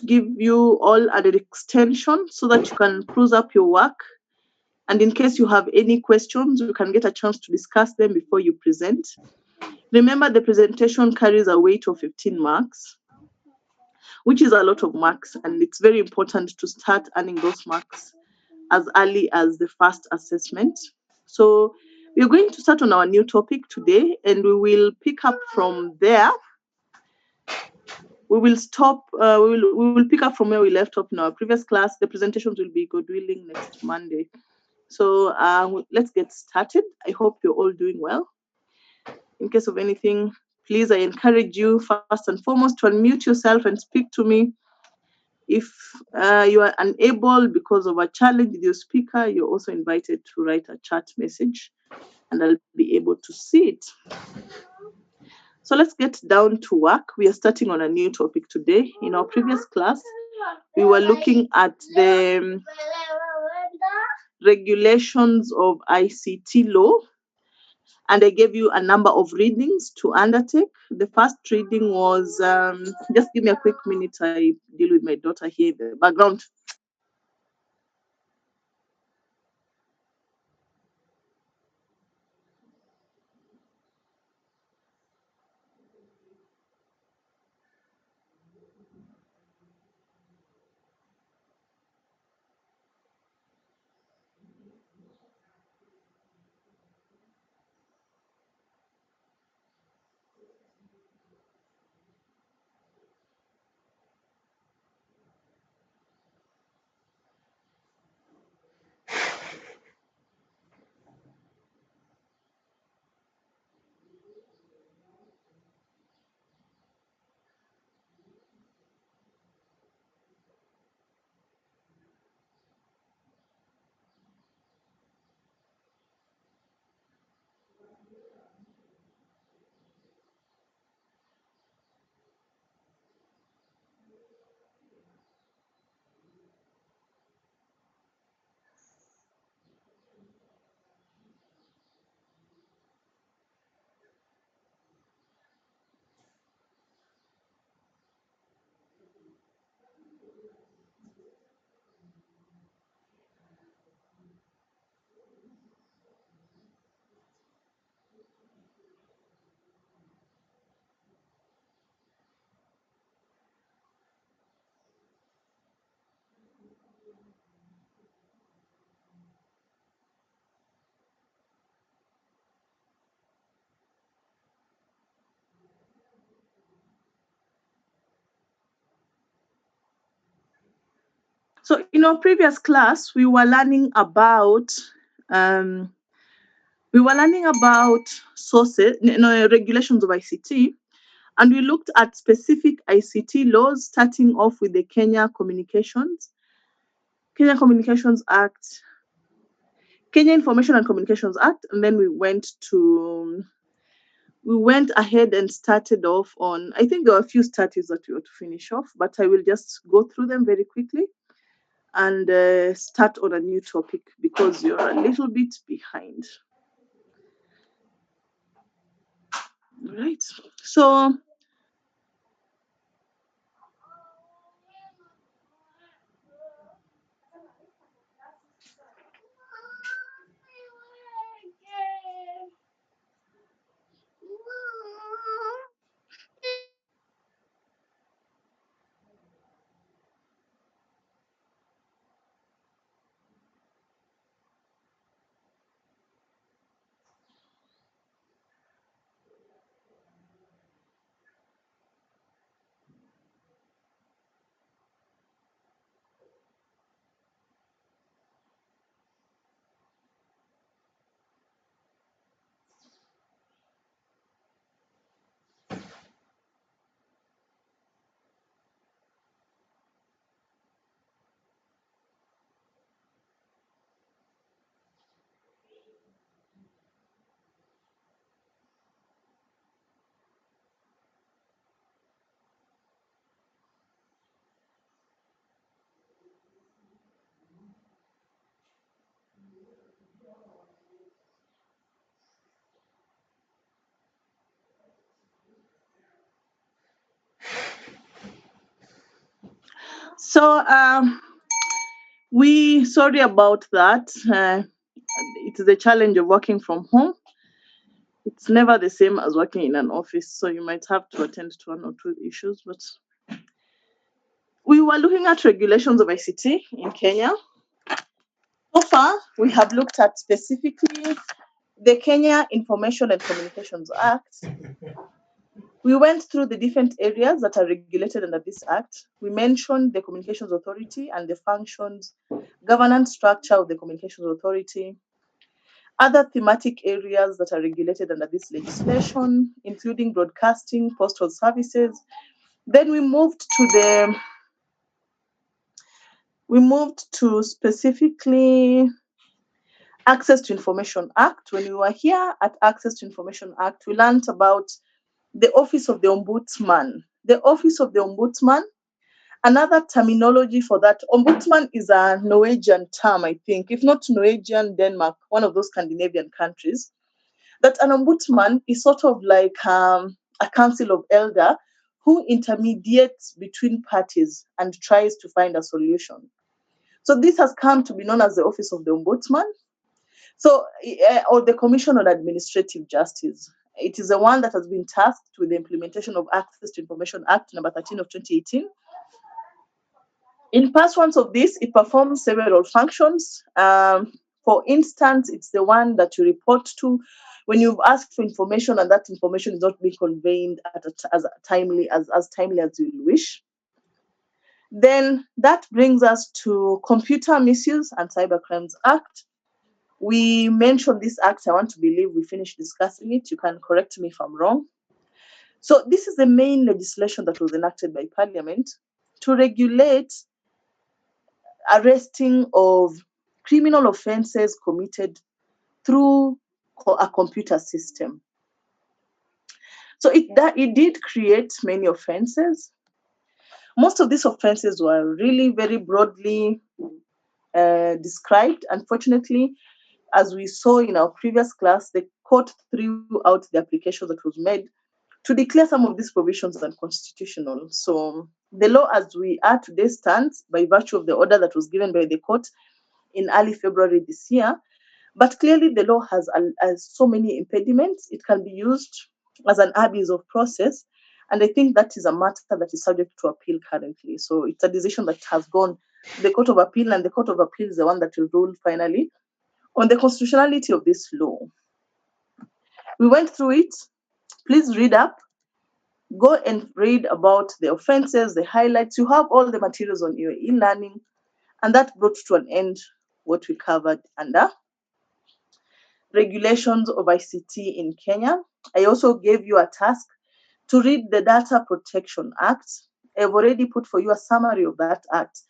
to give you all an extension so that you can cruise up your work. And in case you have any questions, you can get a chance to discuss them before you present. Remember, the presentation carries a weight of 15 marks, which is a lot of marks, and it's very important to start earning those marks as early as the first assessment. So we're going to start on our new topic today, and we will pick up from there. We will stop. We will pick up from where we left off in our previous class. The presentations will be, God willing, next Monday. So let's get started. I hope you're all doing well. In case of anything, please, I encourage you first and foremost to unmute yourself and speak to me. If you are unable because of a challenge with your speaker, you're also invited to write a chat message and I'll be able to see it. So let's get down to work. We are starting on a new topic today. In our previous class, we were looking at the regulations of ICT law, and I gave you a number of readings to undertake. The first reading was, just give me a quick minute, I deal with my daughter here in the background. So in our previous class, we were learning about sources, regulations of ICT, and we looked at specific ICT laws, starting off with the Kenya Communications Act, Kenya Information and Communications Act, and then we went ahead and started off on, I think there were a few statutes that we were to finish off, but I will just go through them very quickly and start on a new topic because you're a little bit behind. Right. So So we sorry about that. It is a challenge of working from home. It's never the same as working in an office, so you might have to attend to one or two issues. But we were looking at regulations of ICT in Kenya. So far, we have looked at specifically the Kenya Information and Communications Act. We went through the different areas that are regulated under this act. We mentioned the Communications Authority and the functions, governance structure of the Communications Authority, other thematic areas that are regulated under this legislation, including broadcasting, postal services. Then we moved to specifically Access to Information Act. When we were here at Access to Information Act, we learned about the Office of the Ombudsman. The Office of the Ombudsman, another terminology for that, Ombudsman is a Norwegian term, I think. If not Norwegian, Denmark, one of those Scandinavian countries. That an ombudsman is sort of like a council of elder who intermediates between parties and tries to find a solution. So this has come to be known as the Office of the Ombudsman. So, or the Commission on Administrative Justice. It is the one that has been tasked with the implementation of Access to Information Act number 13 of 2018. In pursuance of this, it performs several functions. For instance, it's the one that you report to when you've asked for information and that information is not being conveyed as timely as you wish. Then that brings us to Computer Misuse and Cybercrimes Act. We mentioned this act. I want to believe we finished discussing it. You can correct me if I'm wrong. So this is the main legislation that was enacted by Parliament to regulate arresting of criminal offences committed through a computer system. So it did create many offences. Most of these offences were really very broadly described. Unfortunately, as we saw in our previous class, the court threw out the application that was made to declare some of these provisions unconstitutional. So the law as we are today stands by virtue of the order that was given by the court in early February this year. But clearly the law has so many impediments. It can be used as an abuse of process. And I think that is a matter that is subject to appeal currently. So it's a decision that has gone to the Court of Appeal, and the Court of Appeal is the one that will rule finally on the constitutionality of this law. We went through it. Please read up. Go and read about the offences, the highlights. You have all the materials on your e-learning. And that brought to an end what we covered under regulations of ICT in Kenya. I also gave you a task to read the Data Protection Act. I've already put for you a summary of that act,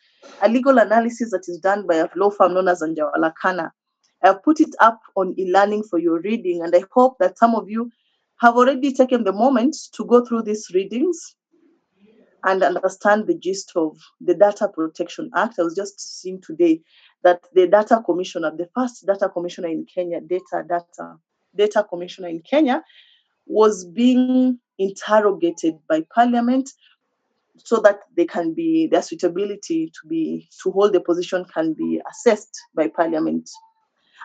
a legal analysis that is done by a law firm known as Anjawala Kana. I've put it up on e-learning for your reading, and I hope that some of you have already taken the moment to go through these readings and understand the gist of the Data Protection Act. I was just seeing today that the data commissioner, the first data commissioner in Kenya, data commissioner in Kenya, was being interrogated by Parliament so that their suitability to hold the position can be assessed by Parliament.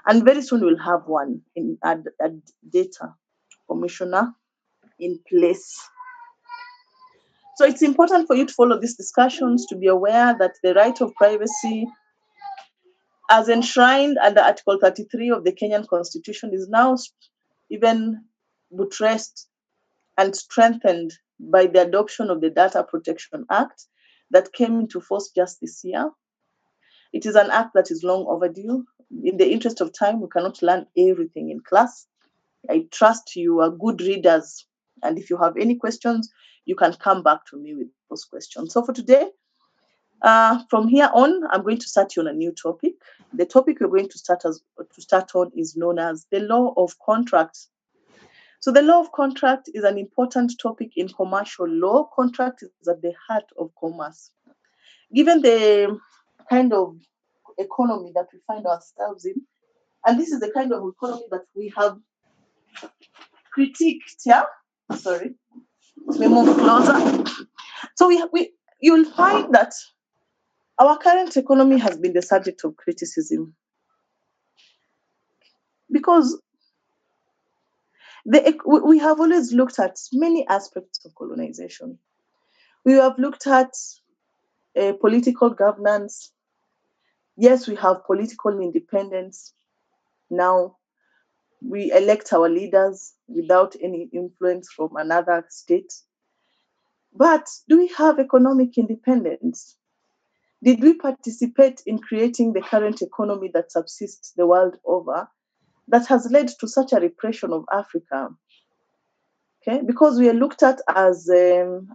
And very soon we'll have one a data commissioner in place. So it's important for you to follow these discussions, to be aware that the right of privacy, as enshrined under Article 33 of the Kenyan Constitution, is now even buttressed and strengthened by the adoption of the Data Protection Act that came into force just this year. It is an act that is long overdue. In the interest of time, we cannot learn everything in class. I trust you are good readers, and if you have any questions, you can come back to me with those questions. So for today, from here on, I'm going to start you on a new topic. The topic we're going to start on is known as the law of contracts. So the law of contract is an important topic in commercial law. Contract is at the heart of commerce. Given the kind of economy that we find ourselves in, and this is the kind of economy that we have critiqued, let me move closer. So you'll find that Our current economy has been the subject of criticism because we have always looked at many aspects of colonization. We have looked at political governance. Yes, we have political independence. Now we elect our leaders without any influence from another state. But do we have economic independence? Did we participate in creating the current economy that subsists the world over that has led to such a repression of Africa? Okay, because we are looked at as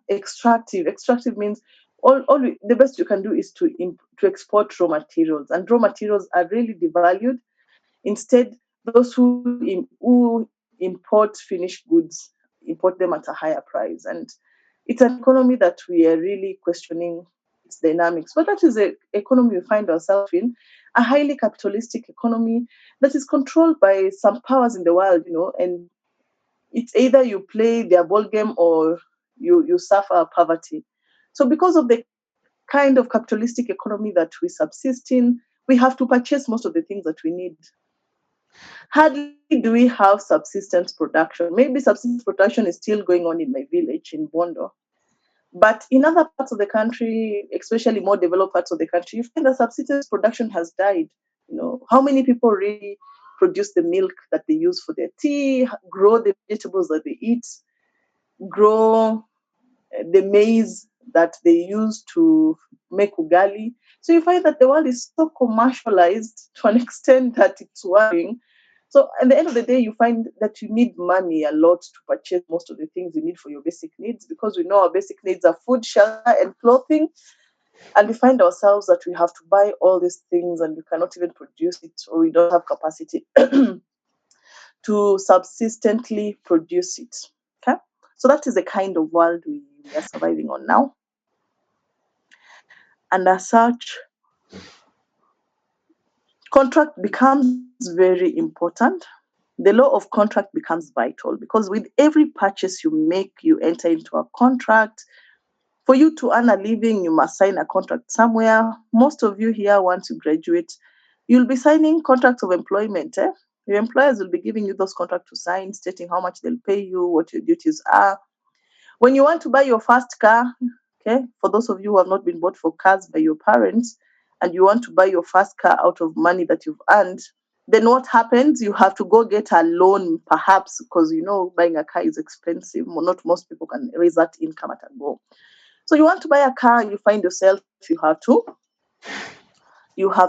extractive. Extractive means the best you can do is to export raw materials, and raw materials are really devalued. Instead, those who import finished goods import them at a higher price, and it's an economy that we are really questioning its dynamics. But that is the economy we find ourselves in, a highly capitalistic economy that is controlled by some powers in the world, and it's either you play their ball game or you suffer poverty. So because of the kind of capitalistic economy that we subsist in, we have to purchase most of the things that we need. Hardly do we have subsistence production. Maybe subsistence production is still going on in my village in Bondo. But in other parts of the country, especially more developed parts of the country, you find that subsistence production has died. How many people really produce the milk that they use for their tea, grow the vegetables that they eat, grow the maize that they use to make ugali. So you find that the world is so commercialized to an extent that it's worrying. So at the end of the day, you find that you need money a lot to purchase most of the things you need for your basic needs, because we know our basic needs are food, shelter, and clothing. And we find ourselves that we have to buy all these things and we cannot even produce it, or we don't have capacity to subsistently produce it. Okay? So that is the kind of world we are surviving on now. And as such, contract becomes very important. The law of contract becomes vital because with every purchase you make, you enter into a contract. For you to earn a living, you must sign a contract somewhere. Most of you here, once you graduate, you'll be signing contracts of employment. Your employers will be giving you those contracts to sign, stating how much they'll pay you, what your duties are. When you want to buy your first car, okay, for those of you who have not been bought for cars by your parents, and you want to buy your first car out of money that you've earned, then what happens? You have to go get a loan, perhaps, because buying a car is expensive. Not most people can raise that income at a go. So you want to buy a car, you find yourself you have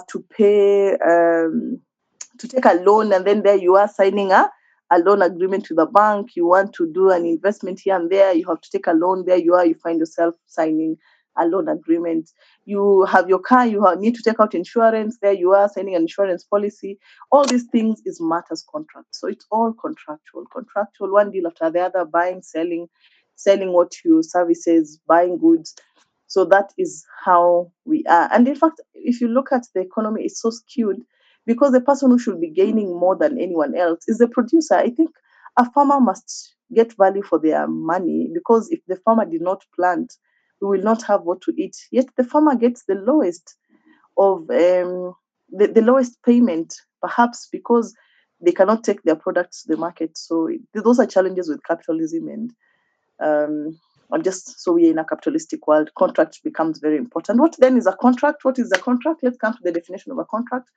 to pay to take a loan, and then there you are signing a loan agreement with the bank. You want to do an investment here and there, you have to take a loan. There you find yourself signing a loan agreement. You have your car, need to take out insurance. There you are signing an insurance policy. All these things is matters contract. So it's all contractual, one deal after the other, buying, selling what you services, buying goods. So that is how we are. And in fact, if you look at the economy, it's so skewed because the person who should be gaining more than anyone else is the producer. I think a farmer must get value for their money, because if the farmer did not plant, we will not have what to eat. Yet the farmer gets the lowest of the lowest payment, perhaps because they cannot take their products to the market. So those are challenges with capitalism, and just so we're in a capitalistic world, contract becomes very important. What then is a contract? What is a contract? Let's come to the definition of a contract.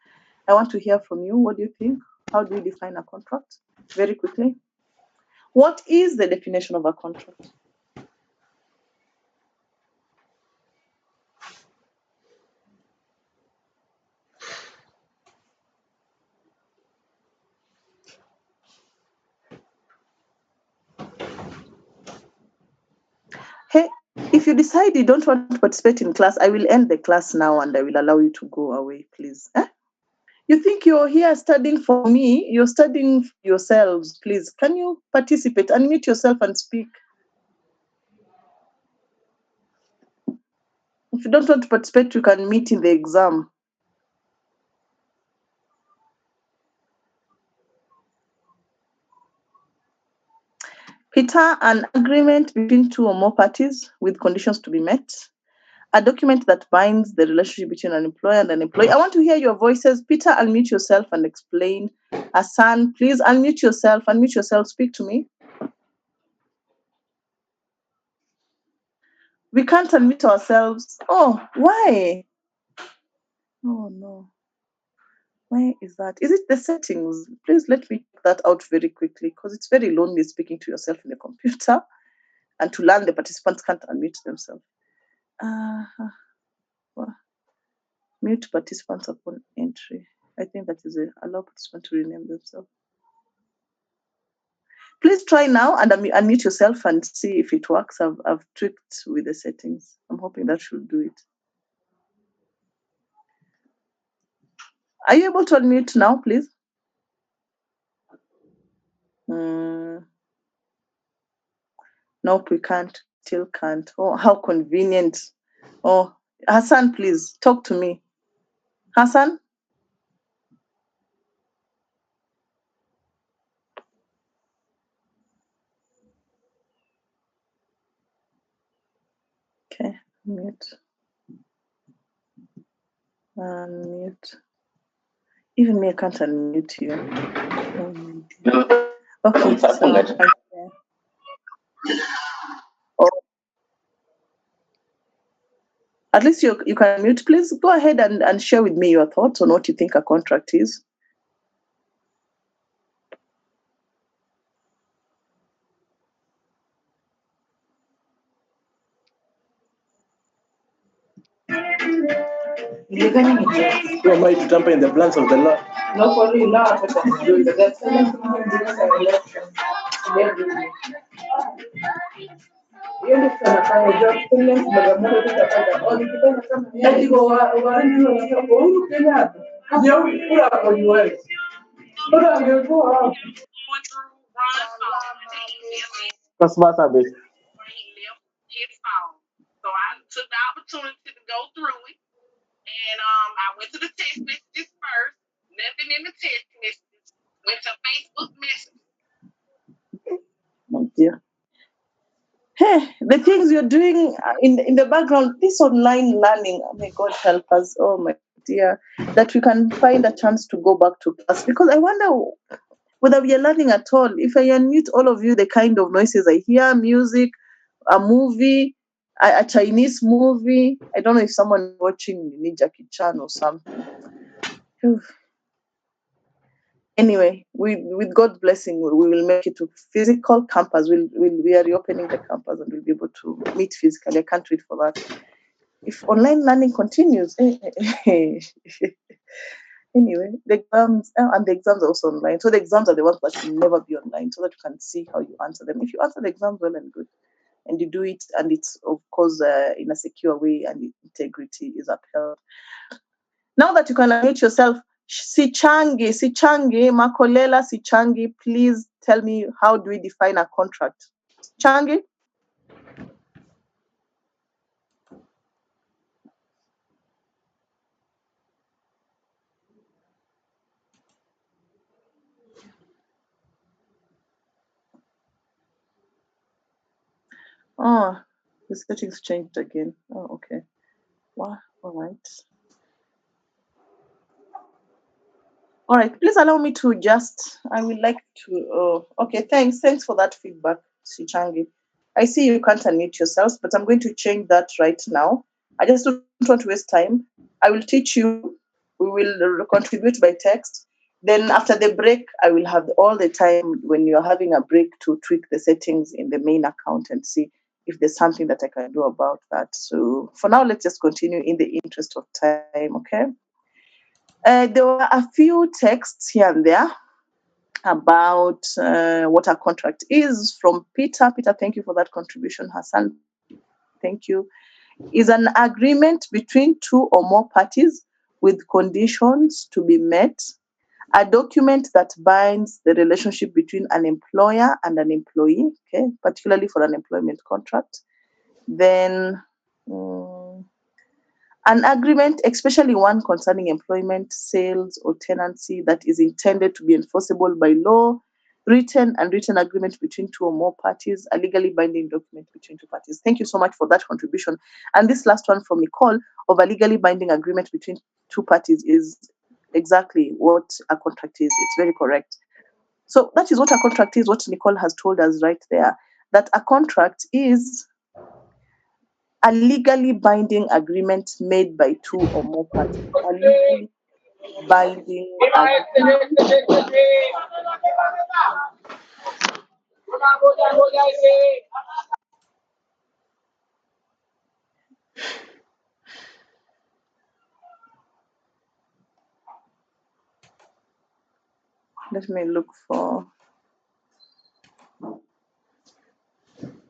I want to hear from you. What do you think? How do we define a contract? Very quickly. What is the definition of a contract? Hey, if you decide you don't want to participate in class, I will end the class now and I will allow you to go away, please. You think you're here studying for me? You're studying for yourselves, please. Can you participate? Unmute yourself and speak. If you don't want to participate, you can meet in the exam. Peter, an agreement between two or more parties with conditions to be met. A document that binds the relationship between an employer and an employee. I want to hear your voices. Peter, unmute yourself and explain. Hassan, please unmute yourself. Unmute yourself. Speak to me. We can't unmute ourselves. Oh, why? Oh, no. Why is that? Is it the settings? Please let me check that out very quickly because it's very lonely speaking to yourself in the computer, and to learn the participants can't unmute themselves. Well, mute participants upon entry. I think that is allow participants to rename themselves. Please try now and unmute yourself and see if it works. I've tweaked with the settings. I'm hoping that should do it. Are you able to unmute now, please? Nope, we can't. Still can't. Oh, how convenient. Oh, Hassan, please talk to me. Hassan? Okay, mute. Unmute. Even me, I can't unmute you. Okay, so at least you can mute. Please go ahead and share with me your thoughts on what you think a contract is. Who am I to tamper in the plans of the Lord? No, for real, no, I can do it. That's election. Hiyo ndio tunafanya job clearance Bagamoyo tutapata au nikipenda kama yaani warani wanasema kwa huyu Kenyatta kazi yao kula kwa US. Bora angekuwa hapo. What's matter, babe? So I took the opportunity to go through it. And I went to the text messages first. Nothing in the text messages. Went to Facebook Messenger. Oh dear. Hey, the things you're doing in the background, this online learning, oh my God, help us. Oh my dear, that we can find a chance to go back to class, because I wonder whether we are learning at all. If I unmute all of you, the kind of noises I hear, music, a movie, a Chinese movie. I don't know if someone watching Jackie Chan or something. Anyway, with God's blessing, we will make it to physical campus. We are reopening the campus and we'll be able to meet physically. I can't wait for that. If online learning continues, anyway, the exams and the exams are also online. So the exams are the ones that should never be online, so that you can see how you answer them. If you answer the exams well and good, and you do it, and it's of course in a secure way, and integrity is upheld. Now that you can unmute yourself, Sichangi, Makolela Sichangi, please tell me, how do we define a contract? Sichangi? Oh, the settings changed again. Oh, okay. Well, all right. All right, please allow me to I would like to, okay, thanks for that feedback, Sichangi. I see you can't unmute yourselves, but I'm going to change that right now. I just don't want to waste time. I will teach you. We will contribute by text. Then after the break, I will have all the time when you're having a break to tweak the settings in the main account and see if there's something that I can do about that. So for now, let's just continue in the interest of time, okay? There were a few texts here and there about what a contract is from Peter. Peter, thank you for that contribution. Hassan, thank you. Is an agreement between two or more parties with conditions to be met. A document that binds the relationship between an employer and an employee, okay, particularly for an employment contract. Then an agreement, especially one concerning employment, sales, or tenancy, that is intended to be enforceable by law. written and written agreement between two or more parties, a legally binding document between two parties. Thank you so much for that contribution. And this last one from Nicole of a legally binding agreement between two parties is exactly what a contract is. It's very correct. So that is what a contract is, what Nicole has told us right there, that a contract is a legally binding agreement made by two or more parties. A legally binding agreement. Let me look for.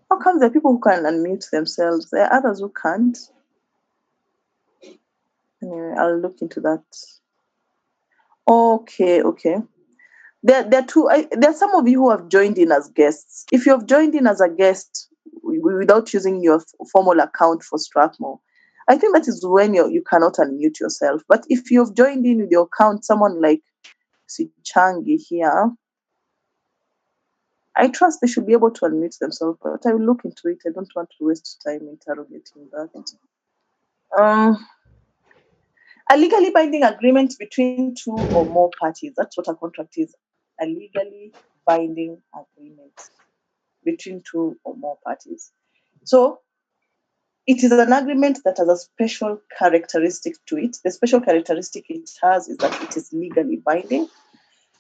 How come there are people who can unmute themselves? There are others who can't. Anyway, I'll look into that. Okay. There are some of you who have joined in as guests. If you have joined in as a guest without using your formal account for Strathmore, I think that is when you cannot unmute yourself. But if you've joined in with your account, someone like Sichangi here, I trust they should be able to unmute themselves, but I will look into it. I don't want to waste time interrogating that. A legally binding agreement between two or more parties. That's what a contract is. A legally binding agreement between two or more parties. So it is an agreement that has a special characteristic to it. The special characteristic it has is that it is legally binding.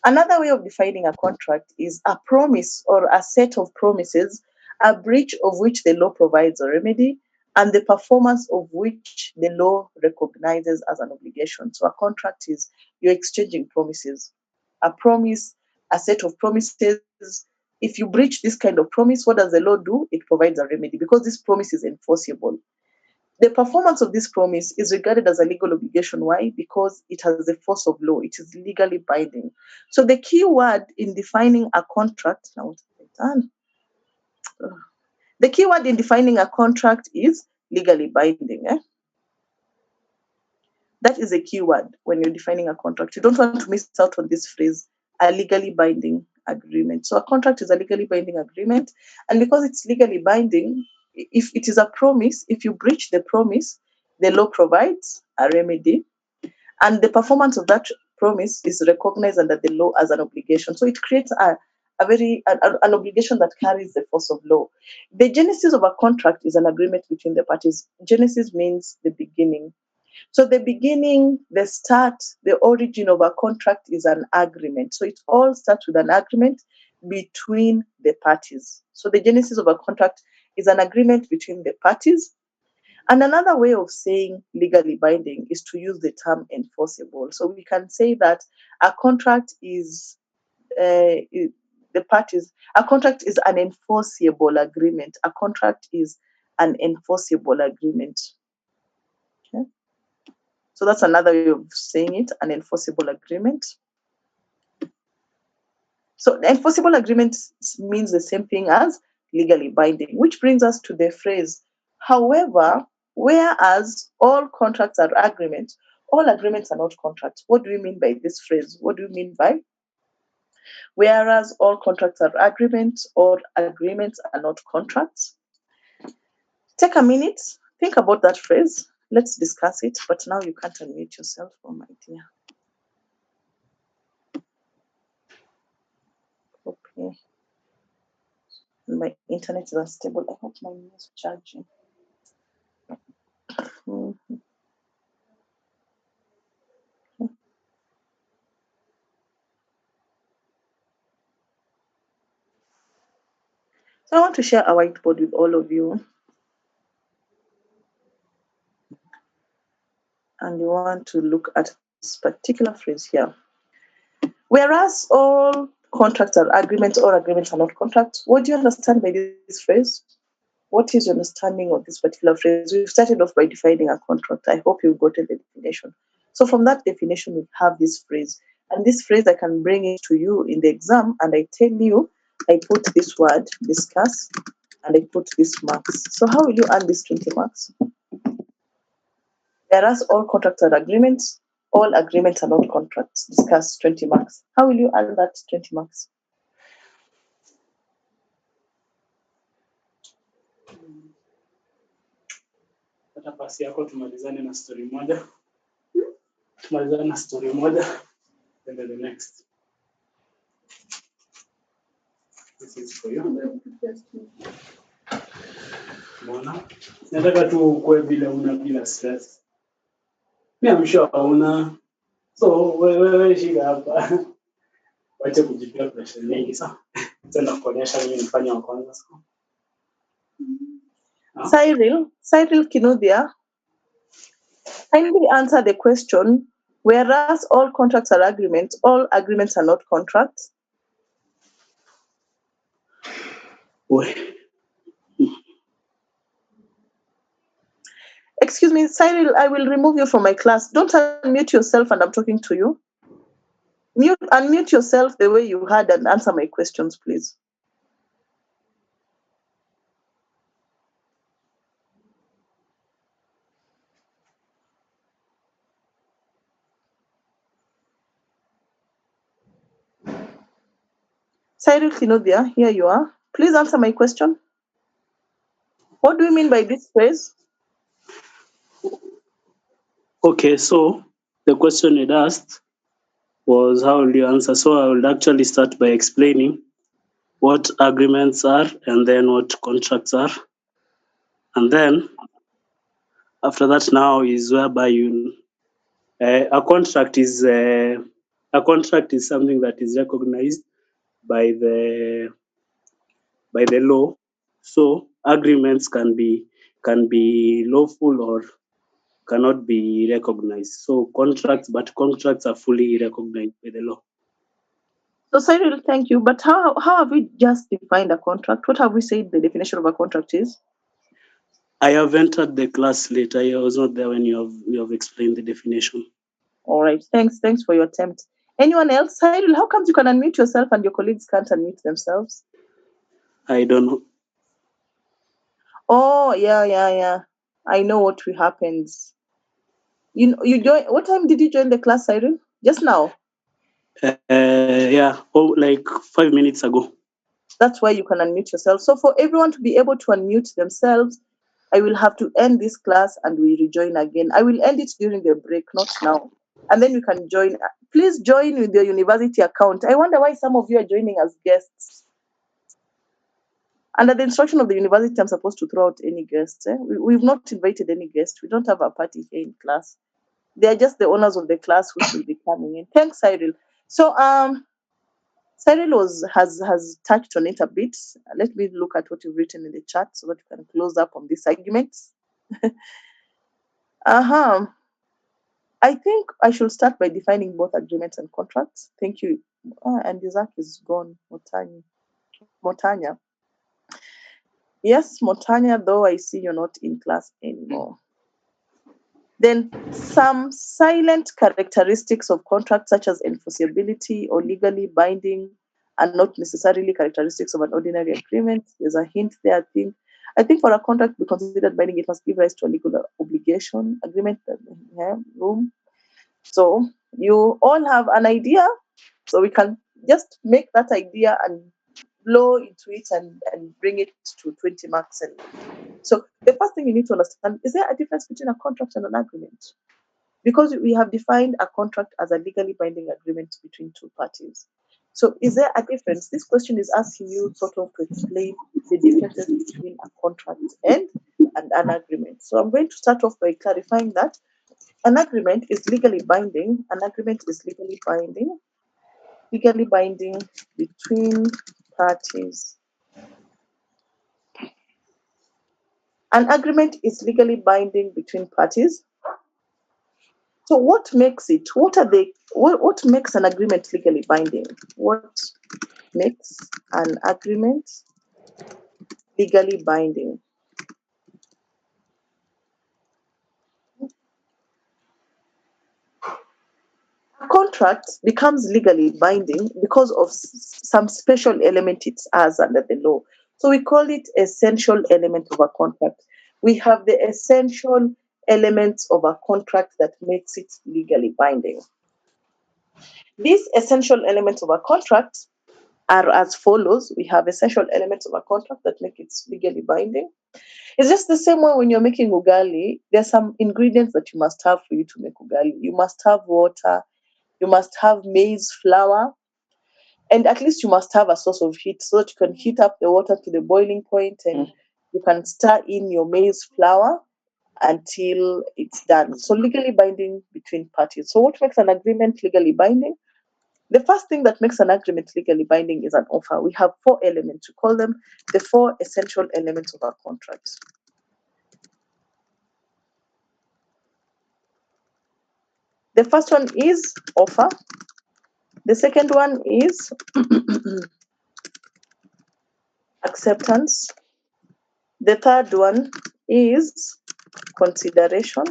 Another way of defining a contract is a promise or a set of promises, a breach of which the law provides a remedy, and the performance of which the law recognizes as an obligation. So a contract is you're exchanging promises. A promise, a set of promises. If you breach this kind of promise, what does the law do? It provides a remedy because this promise is enforceable. The performance of this promise is regarded as a legal obligation. Why? Because it has the force of law. It is legally binding. So the key word in defining a contract, now what have I done? The key word in defining a contract is legally binding. That is a key word when you're defining a contract. You don't want to miss out on this phrase, a legally binding agreement. So a contract is a legally binding agreement. And because it's legally binding, if it is a promise, if you breach the promise, the law provides a remedy. And the performance of that promise is recognized under the law as an obligation. So it creates an obligation that carries the force of law. The genesis of a contract is an agreement between the parties. Genesis means the beginning. So the beginning, the start, the origin of a contract is an agreement. So it all starts with an agreement between the parties. So the genesis of a contract is an agreement between the parties. And another way of saying legally binding is to use the term enforceable. So we can say that a contract is a contract is an enforceable agreement. A contract is an enforceable agreement. Okay? So that's another way of saying it, an enforceable agreement. So the enforceable agreement means the same thing as legally binding, which brings us to the phrase, however, whereas all contracts are agreements, all agreements are not contracts. What do we mean by this phrase? What do you mean by whereas all contracts are agreements, all agreements are not contracts? Take a minute, think about that phrase. Let's discuss it, but now you can't unmute yourself, oh my dear. Okay. My internet is unstable. I hope my is charging. So I want to share a whiteboard with all of you. And you want to look at this particular phrase here. Whereas all contracts are agreements, all agreements are not contracts. What do you understand by this phrase? What is your understanding of this particular phrase? We've started off by defining a contract. I hope you've gotten the definition. So from that definition, we have this phrase. And this phrase, I can bring it to you in the exam, and I tell you, I put this word, discuss, and I put this marks. So how will you earn this 20 marks? Whereas all contracts are agreements, all agreements are not contracts. Discuss 20 marks. How will you earn that 20 marks? pata pasi yako tumalizane na story moja. Tumalizane na story moja. And then the next. This is for you. Mbona? Nataka tu ukue bila bila stress. Mimi amsho hauna. So wewe shika hapa. Wacha kujipea pressure nyingi sawa. Tena kuonyesha mimi nifanye wa kwanza sawa. Cyril Kinuthia, kindly answer the question. Whereas all contracts are agreements, all agreements are not contracts. Excuse me, Cyril, I will remove you from my class. Don't unmute yourself and I'm talking to you. Unmute yourself the way you had and answer my questions, please. Cyril Kinuthia, here you are. Please answer my question. What do you mean by this phrase? Okay, so the question it asked was how will you answer? So I will actually start by explaining what agreements are and then what contracts are. And then after that now is whereby a contract is something that is recognized by the law. So agreements can be lawful or cannot be recognized. So contracts are fully recognized by the law. So Cyril, thank you. But how have we just defined a contract? What have we said the definition of a contract is? I have entered the class later. I was not there when you have explained the definition. All right. Thanks for your attempt. Anyone else? Cyril, how comes you can unmute yourself and your colleagues can't unmute themselves? I don't know. Oh, yeah. I know what happens. You join. What time did you join the class, Cyril? Just now? Yeah, like 5 minutes ago. That's why you can unmute yourself. So for everyone to be able to unmute themselves, I will have to end this class and we rejoin again. I will end it during the break, not now. And then you can join. Please join with your university account. I wonder why some of you are joining as guests. Under the instruction of the university, I'm supposed to throw out any guests. We've not invited any guests. We don't have a party here in class. They are just the owners of the class which will be coming in. Thanks, Cyril. So Cyril has touched on it a bit. Let me look at what you've written in the chat so that we can close up on this argument. I think I should start by defining both agreements and contracts. Thank you. And Isaac is gone. Motanya. Yes, Motanya, though I see you're not in class anymore. Then some silent characteristics of contracts such as enforceability or legally binding are not necessarily characteristics of an ordinary agreement. There's a hint there, I think for a contract to be considered binding, it must give rise to a legal obligation, agreement, room. So you all have an idea, so we can just make that idea and blow into it and bring it to 20 marks. And so the first thing you need to understand, is there a difference between a contract and an agreement? Because we have defined a contract as a legally binding agreement between two parties. So is there a difference? This question is asking you sort of to explain the differences between a contract and an agreement. So I'm going to start off by clarifying that an agreement is legally binding. An agreement is legally binding between parties. An agreement is legally binding between parties. So what makes it? What makes an agreement legally binding? What makes an agreement legally binding? A contract becomes legally binding because of some special element it has under the law. So we call it essential element of a contract. We have the essential elements of a contract that makes it legally binding. These essential elements of a contract are as follows. We have essential elements of a contract that make it legally binding. It's just the same way when you're making ugali. There's some ingredients that you must have for you to make ugali. You must have water, you must have maize flour, and at least you must have a source of heat so that you can heat up the water to the boiling point and you can stir in your maize flour until it's done. So legally binding between parties. So what makes an agreement legally binding? The first thing that makes an agreement legally binding is an offer. We have 4 elements. We call them the 4 essential elements of our contract. The first one is offer. The second one is acceptance. The third one is consideration.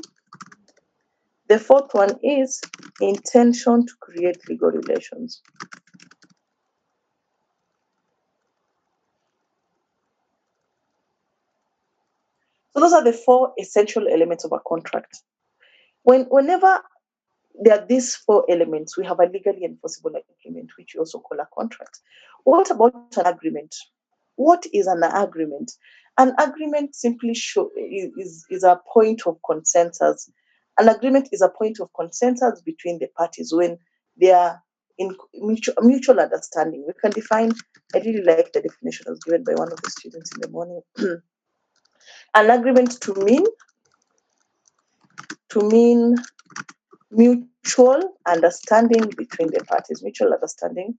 The fourth one is intention to create legal relations. So those are the 4 essential elements of a contract. Whenever there are these 4 elements, we have a legally enforceable agreement, which we also call a contract. What about an agreement? What is an agreement? An agreement simply is a point of consensus. An agreement is a point of consensus between the parties when they are in mutual understanding. We can define, I really like the definition as given by one of the students in the morning. An agreement to mean mutual understanding between the parties, mutual understanding,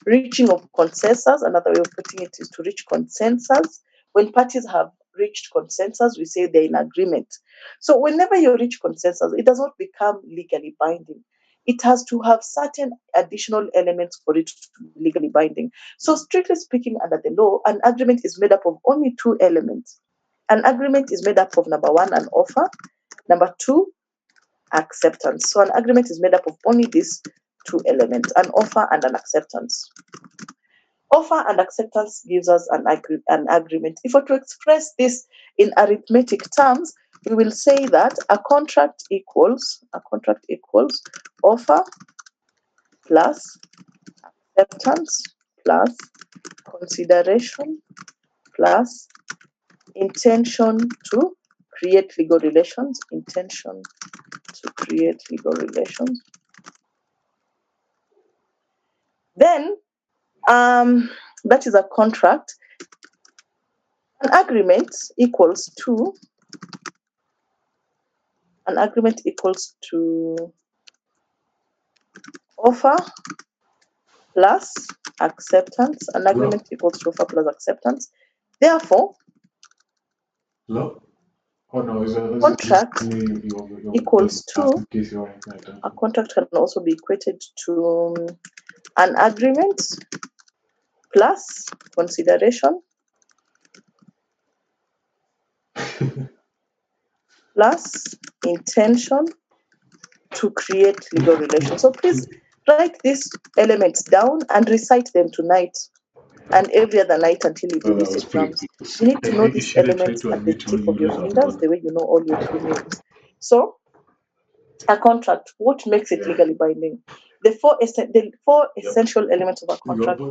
reaching of consensus. Another way of putting it is to reach consensus. When parties have reached consensus, we say they're in agreement. So whenever you reach consensus, it does not become legally binding. It has to have certain additional elements for it to be legally binding. So strictly speaking, under the law, an agreement is made up of only 2 elements. An agreement is made up of number 1, an offer, number 2, acceptance. So an agreement is made up of only these 2 elements, an offer and an acceptance. Offer and acceptance gives us an agreement. If we were to express this in arithmetic terms, we will say that a contract equals offer plus acceptance plus consideration plus intention to create legal relations. Intention to create legal relations. Then, that is a contract. An agreement equals to offer plus acceptance. An agreement equals to offer plus acceptance. Therefore, contract equals to, a contract can also be equated to an agreement plus consideration plus intention to create legal relations. So please write these elements down and recite them tonight and every other night until you do these exams. You need to know these elements at the tip of your fingers, the way you know all your 2 names. So, a contract, what makes it legally binding? The 4 essential elements of a contract: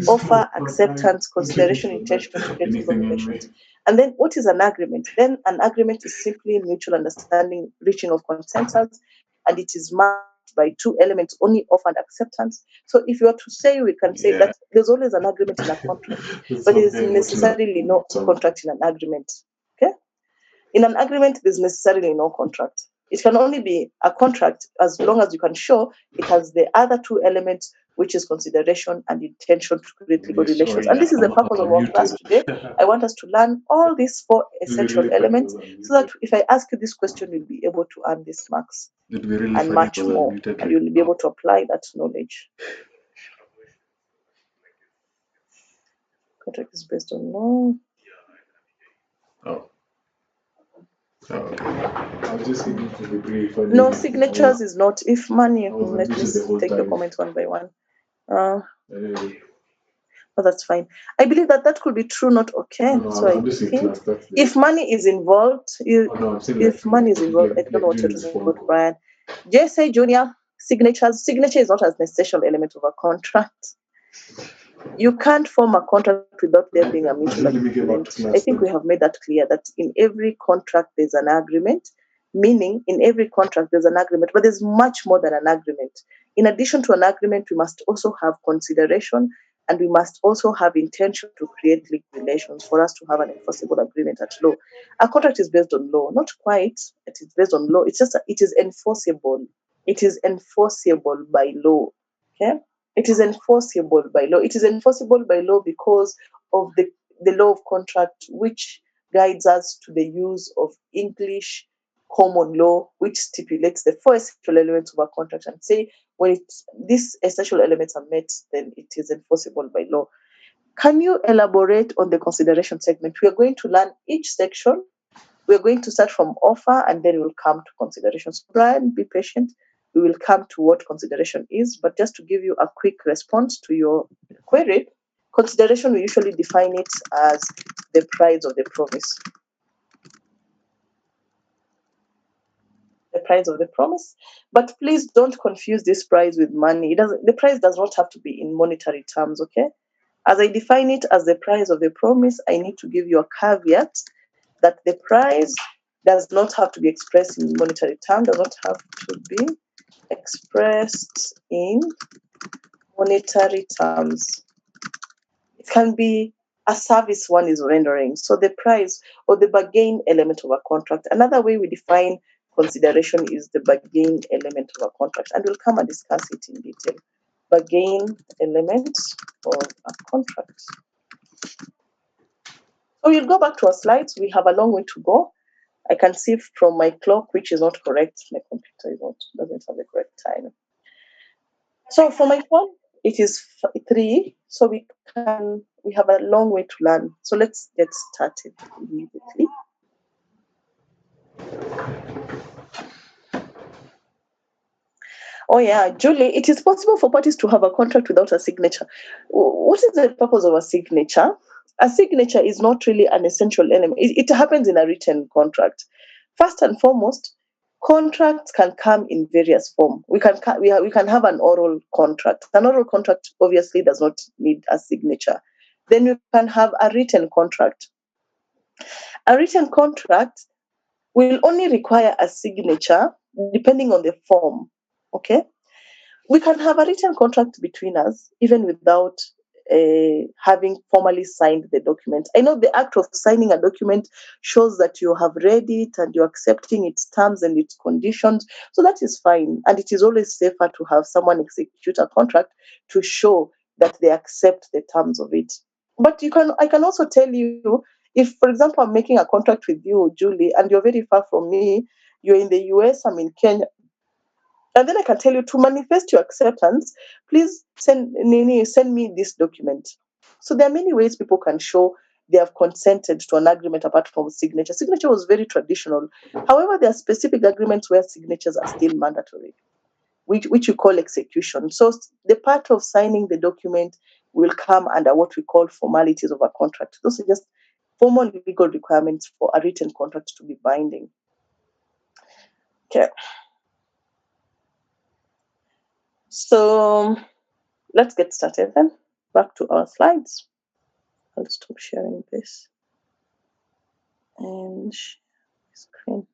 offer, acceptance, consideration, intention to create legal relations. And then what is an agreement? Then an agreement is simply mutual understanding, reaching of consensus, and it is marked by 2 elements only, offer and acceptance. So if you are to say, we can say that there's always an agreement in a contract, but there is necessarily no contract in an agreement. Okay? In an agreement, there's necessarily no contract. It can only be a contract as long as you can show it has the other 2 elements, which is consideration and intention to create legal relations. And this is the purpose of our class today. I want us to learn all these 4 essential elements so that if I ask you this question, you'll be able to earn these marks and much more, and you'll be able to apply that knowledge. Contract is based on law. I was just thinking to be brief. No, signatures is not. If money, let me take your comments one by one. Oh, that's fine. I believe that could be true, not okay. So I think if money is involved, if money is involved, I don't know what you're talking about, Brian. JSA Junior, signature is not an essential element of a contract. You can't form a contract without there being a mutual Let me get back agreement. to class I think we have made that clear that in every contract there's an agreement, meaning in every contract there's an agreement, but there's much more than an agreement. In addition to an agreement, we must also have consideration and we must also have intention to create legal relations for us to have an enforceable agreement at law. A contract is based on law, not quite, it is based on law. It's just that it is enforceable. It is enforceable by law. Okay? It is enforceable by law. It is enforceable by law because of the law of contract, which guides us to the use of English common law, which stipulates the four essential elements of a contract and say when these essential elements are met, then it is enforceable by law. Can you elaborate on the consideration segment? We are going to learn each section. We're going to start from offer and then we'll come to consideration. So Brian, be patient. We will come to what consideration is, but just to give you a quick response to your query, consideration, we usually define it as the price of the promise. The price of the promise. But please don't confuse this price with money. The price does not have to be in monetary terms, okay? As I define it as the price of the promise, I need to give you a caveat that the price does not have to be expressed in monetary terms, does not have to be expressed in monetary terms. It can be a service one is rendering. So the price or the bargain element of a contract. Another way we define consideration is the bargain element of a contract, and we'll come and discuss it in detail. Bargain element of a contract. So we'll go back to our slides. We have a long way to go. I can see from my clock, which is not correct. My computer doesn't have the correct time. So for my phone, it is 3. So we have a long way to learn. So let's get started immediately. Oh yeah, Julie, it is possible for parties to have a contract without a signature. What is the purpose of a signature? A signature is not really an essential element. It happens in a written contract. First and foremost, contracts can come in various forms. We can have an oral contract. An oral contract obviously does not need a signature. Then we can have a written contract. A written contract will only require a signature depending on the form. Okay? We can have a written contract between us even without having formally signed the document. I know the act of signing a document shows that you have read it and you're accepting its terms and its conditions. So that is fine. And it is always safer to have someone execute a contract to show that they accept the terms of it. But I can also tell you, if, for example, I'm making a contract with you, Julie, and you're very far from me, you're in the US, I'm in Kenya, and then I can tell you to manifest your acceptance, please send me this document. So there are many ways people can show they have consented to an agreement apart from signature. Signature was very traditional. However, there are specific agreements where signatures are still mandatory, which you call execution. So the part of signing the document will come under what we call formalities of a contract. Those are just formal legal requirements for a written contract to be binding. Okay. So let's get started then. Back to our slides. I'll stop sharing this and share my screen.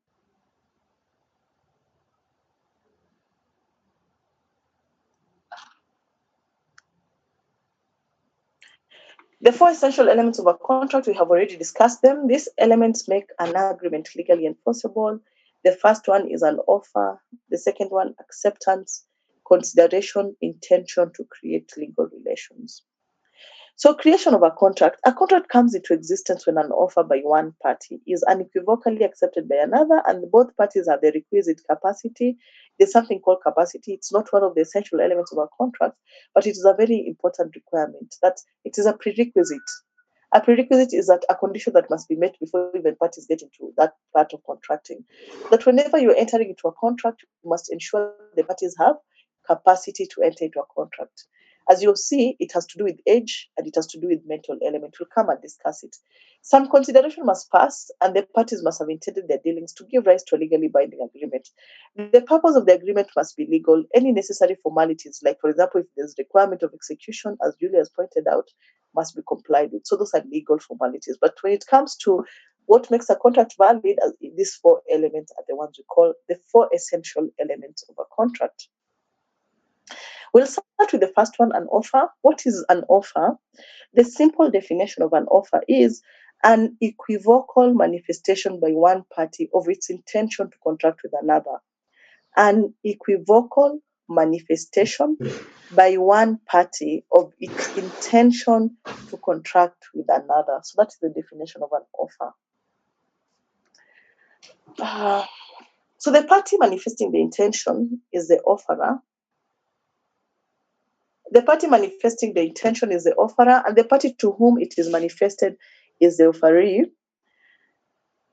The 4 essential elements of a contract, we have already discussed them. These elements make an agreement legally enforceable. The first one is an offer. The second one, acceptance, consideration, intention to create legal relations. So creation of a contract comes into existence when an offer by one party is unequivocally accepted by another and both parties have the requisite capacity. There's something called capacity. It's not one of the essential elements of a contract, but it is a very important requirement. That it is a prerequisite. A prerequisite is that a condition that must be met before even parties get into that part of contracting. That whenever you're entering into a contract, you must ensure the parties have capacity to enter into a contract. As you'll see, it has to do with age and it has to do with mental element. We'll come and discuss it. Some consideration must pass, and the parties must have intended their dealings to give rise to a legally binding agreement. The purpose of the agreement must be legal. Any necessary formalities, like for example, if there's requirement of execution, as Julia has pointed out, must be complied with. So those are legal formalities. But when it comes to what makes a contract valid, these four elements are the ones we call the four essential elements of a contract. We'll start with the first one, an offer. What is an offer? The simple definition of an offer is an equivocal manifestation by one party of its intention to contract with another. An equivocal manifestation by one party of its intention to contract with another. So that's the definition of an offer. So the party manifesting the intention is the offerer. The party manifesting the intention is the offerer, and the party to whom it is manifested is the offeree.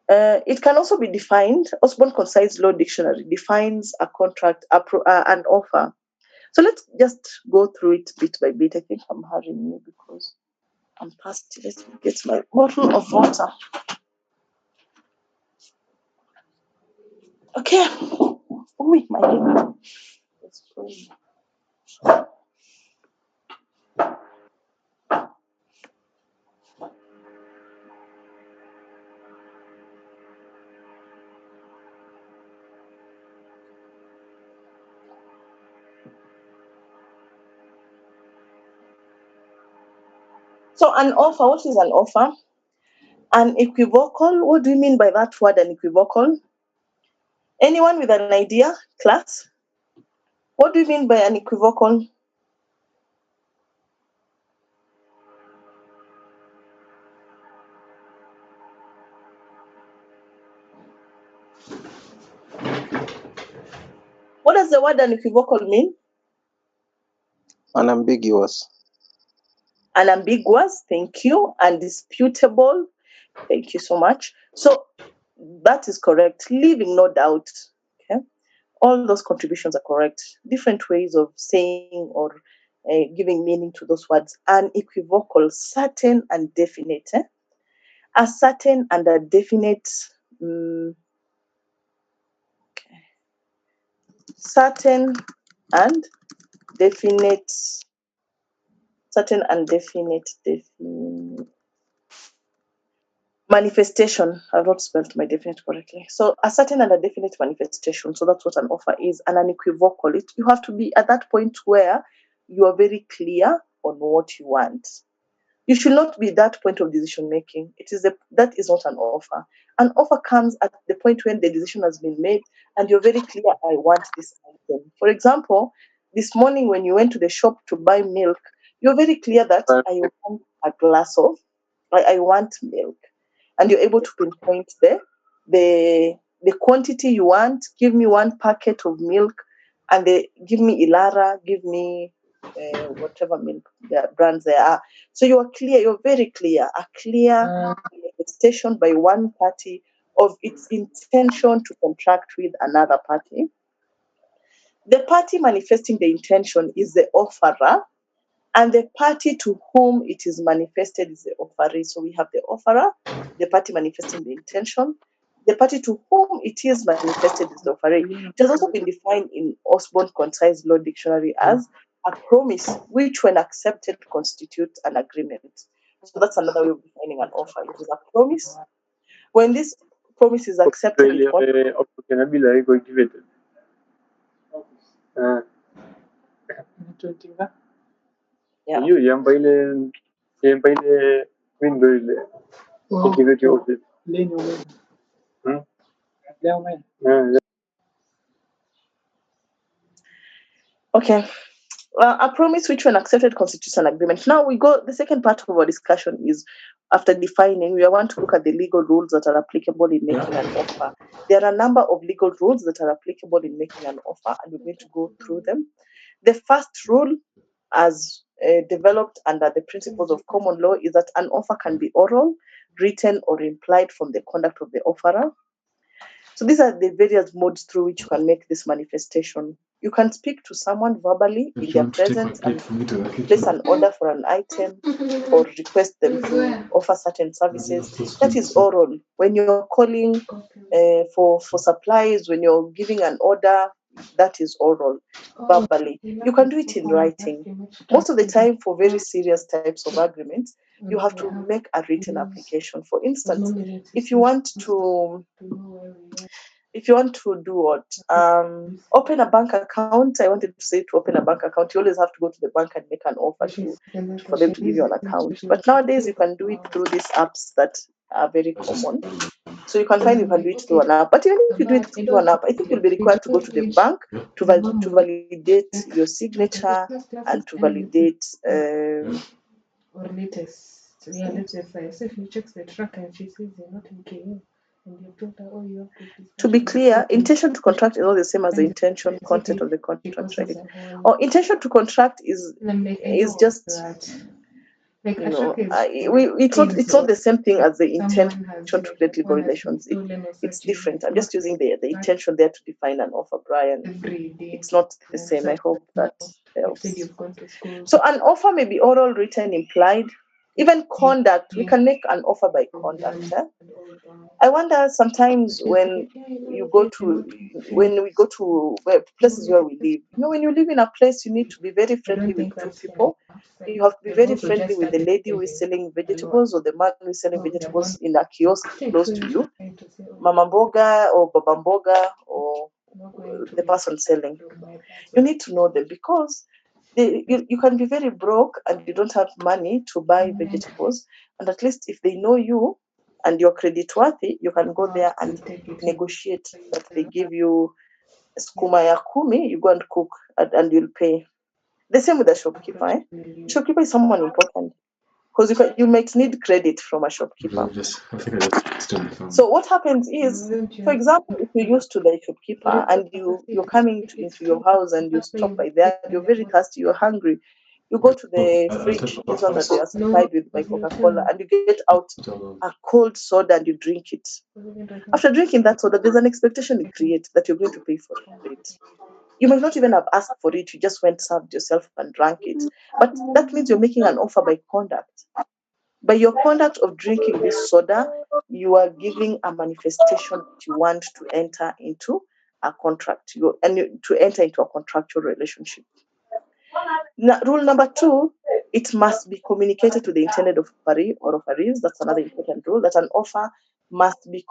It can also be defined. Osborne Concise Law Dictionary defines a contract, an offer. So let's just go through it bit by bit. I think I'm hurrying you because I'm thirsty. Let me get my bottle of water. Okay. Oh, my God. Let's go. So an offer, what is an offer? An equivocal, what do you mean by that word, an equivocal? Anyone with an idea, class? What do you mean by an equivocal? What does the word unequivocal mean? Unambiguous. Unambiguous, thank you. Undisputable, thank you so much. So that is correct, leaving no doubt. Okay, all those contributions are correct. Different ways of saying or giving meaning to those words. Unequivocal, certain and definite. A certain and a definite. Certain and definite. Certain and definite. Manifestation. I've not spelled my definite correctly. So a certain and a definite manifestation. So that's what an offer is. And an equivocal. You have to be at that point where you are very clear on what you want. You should not be that point of decision making. That is not an offer. An offer comes at the point when the decision has been made and you're very clear, I want this item. For example, this morning when you went to the shop to buy milk, you're very clear that I want a glass of, I want milk. And you're able to pinpoint the quantity you want. Give me one packet of milk, and give me Ilara, give me whatever milk brands there are. So you are clear, you're very clear, a clear manifestation by one party of its intention to contract with another party. The party manifesting the intention is the offerer, and the party to whom it is manifested is the offeree. So we have the offerer, the party manifesting the intention. The party to whom it is manifested is the offeree. It has also been defined in Osborne Concise Law Dictionary as a promise which, when accepted, constitutes an agreement. So that's another way of defining an offer. It is a promise. When this promise is accepted, yeah. Okay. A promise which, when accepted, constitutes an agreement. Now the second part of our discussion is, after defining, we want to look at the legal rules that are applicable in making an offer. There are a number of legal rules that are applicable in making an offer, and we're going to go through them. The first rule, as developed under the principles of common law, is that an offer can be oral, written, or implied from the conduct of the offerer. So these are the various modes through which you can make this manifestation. You can speak to someone verbally If in you their want to take my presence plate and for me to the place kitchen, an order for an item or request them to offer certain services. That is oral. When you're calling for supplies, when you're giving an order, that is oral, verbally. You can do it in writing. Most of the time, for very serious types of agreements, you have to make a written application. For instance, if you want to do what? Open a bank account. I wanted to say to open a bank account, you always have to go to the bank and make an offer for them to give you an account. But nowadays, you can do it through these apps that are very common. So you can find you can do it through an app. But even if you do it through an app, I think you'll be required to go to the bank to validate your signature and to validate. Or latest. Yeah, let's just say. So if you check the tracker and she says you're not in KU and you told her, oh, you have this To be discussion. clear, intention to contract is not the same as the intention content of the contract, right? Or intention to contract is just like you know, it's it's not the same thing as the intention to create legal relations. It's different. I'm just using the intention there to define an offer, Brian. every day. It's not the same. I hope that You helps. said you've gone to school. So an offer may be oral, written, implied, even conduct. We can make an offer by conduct. I wonder sometimes when we go to places where we live. You know, when you live in a place, you need to be very friendly with two people. You have to be very friendly with the lady who is selling vegetables or the man who is selling vegetables in a kiosk close to you, Mama Mboga or Baba Mboga or the person selling. You need to know them because you can be very broke and you don't have money to buy vegetables. And at least if they know you and you're credit worthy, you can go there and negotiate that they give you skuma ya kumi, you go and cook and you'll pay. The same with the shopkeeper. Shopkeeper is someone important because you might need credit from a shopkeeper. So what happens is, for example, if you're used to the shopkeeper and you're coming into your house and you stop by there, you're very thirsty, you're hungry, you go to the fridge, this one that they are supplied with by Coca-Cola, and you get out a cold soda and you drink it. After drinking that soda, there's an expectation you create that you're going to pay for it. You might not even have asked for it, you just went, served yourself, and drank it. But that means you're making an offer by conduct. By your conduct of drinking this soda, you are giving a manifestation that you want to enter into a contract, to enter into a contractual relationship. Now, rule number 2, it must be communicated to the intended offeree or offerees. That's another important rule, that an offer must be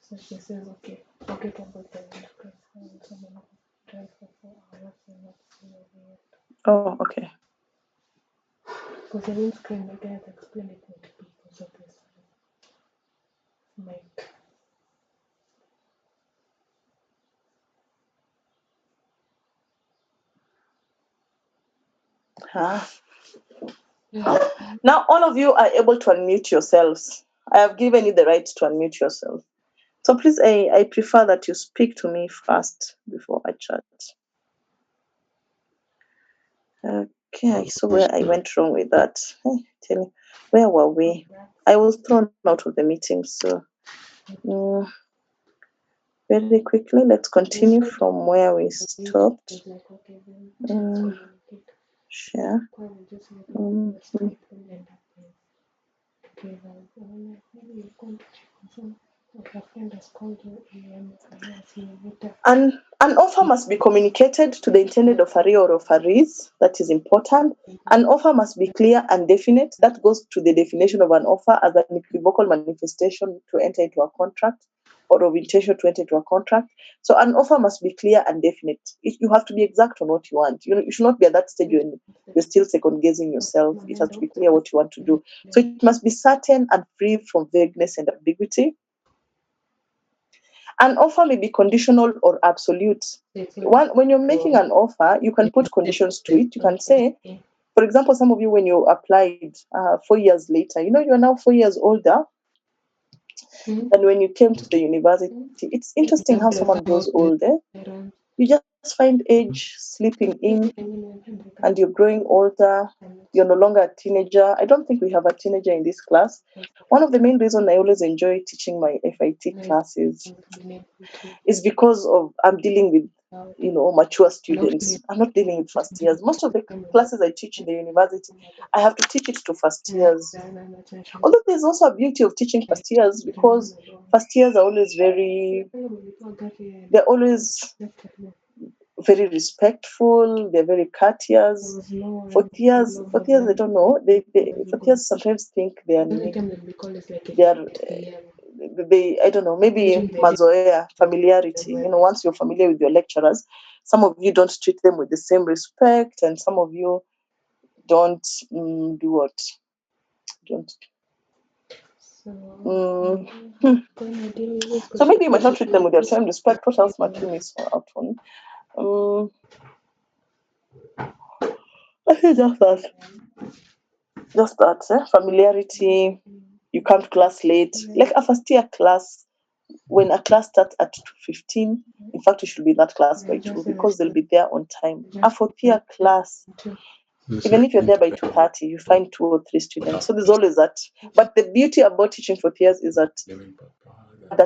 So she says, okay, forget about the because someone drive for 4 hours and not see over yet. Oh, okay. Because the windscreen, the guy had explained it to people, so this mic. Now, all of you are able to unmute yourselves. I have given you the right to unmute yourself. So please, I prefer that you speak to me first before I chat. Okay, I saw where I went wrong with that. Hey, tell me, where were we? I was thrown out of the meeting, so very quickly, let's continue from where we stopped. Share. An offer must be communicated to the intended offeree or offerees. That is important. An offer must be clear and definite. That goes to the definition of an offer as an equivocal manifestation to enter into a contract or of intention to enter into a contract. So an offer must be clear and definite. You have to be exact on what you want. You should not be at that stage when you're still second guessing yourself. It has to be clear what you want to do. So it must be certain and free from vagueness and ambiguity. An offer may be conditional or absolute. When you're making an offer, you can put conditions to it. You can say, for example, some of you, when you applied 4 years later, you're now 4 years older than when you came to the university. It's interesting how someone grows older. You just find age slipping in, and you're growing older. You're no longer a teenager. I don't think we have a teenager in this class. One of the main reasons I always enjoy teaching my FIT classes is because of I'm dealing with mature students. I'm not dealing with first years. Most of the classes I teach in the university, I have to teach it to first years. Although there's also a beauty of teaching first years, because first years are always they're always very respectful, they're very courteous. Fourth years, I don't know. Fourth years sometimes think they are I don't know, maybe mazoea, familiarity. Once you're familiar with your lecturers, some of you don't treat them with the same respect, and some of you don't do what? Don't. So maybe you might not treat them with the same respect. What else might you miss out on? I think just that, familiarity. You come to class late, like a first year class. When a class starts at 2:15, in fact, you should be in that class by 2 because they'll be there on time. A fourth year class, even if you're there by 2:30, you find 2 or 3 students. So there's always that. But the beauty about teaching fourth years is that